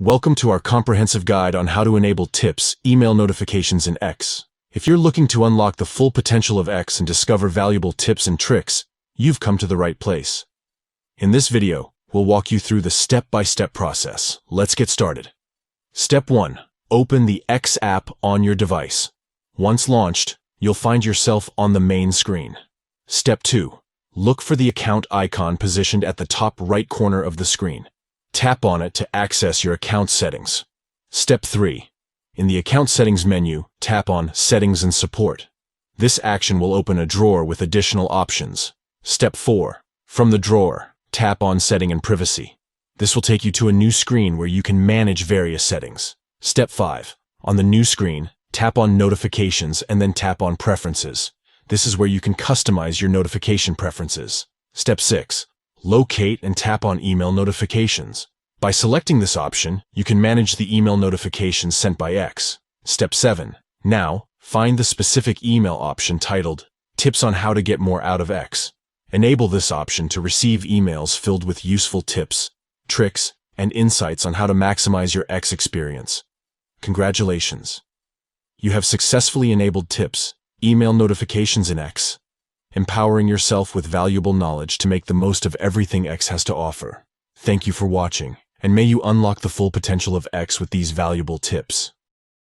Welcome to our comprehensive guide on how to enable tips, email notifications in X. If you're looking to unlock the full potential of X and discover valuable tips and tricks, you've come to the right place. In this video, we'll walk you through the step-by-step process. Let's get started. Step 1. Open the X app on your device. Once launched, you'll find yourself on the main screen. Step 2. Look for the account icon positioned at the top right corner of the screen. Tap on it to access your account settings. Step 3. In the Account Settings menu, tap on Settings and Support. This action will open a drawer with additional options. Step 4. From the drawer, tap on Setting and Privacy. This will take you to a new screen where you can manage various settings. Step 5. On the new screen, tap on Notifications and then tap on Preferences. This is where you can customize your notification preferences. Step 6. Locate and tap on Email Notifications. By selecting this option, you can manage the email notifications sent by X. Step 7. Now, find the specific email option titled Tips on How to Get More Out of X. Enable this option to receive emails filled with useful tips, tricks, and insights on how to maximize your X experience. Congratulations! You have successfully enabled tips, email notifications in X, empowering yourself with valuable knowledge to make the most of everything X has to offer. Thank you for watching, and may you unlock the full potential of X with these valuable tips.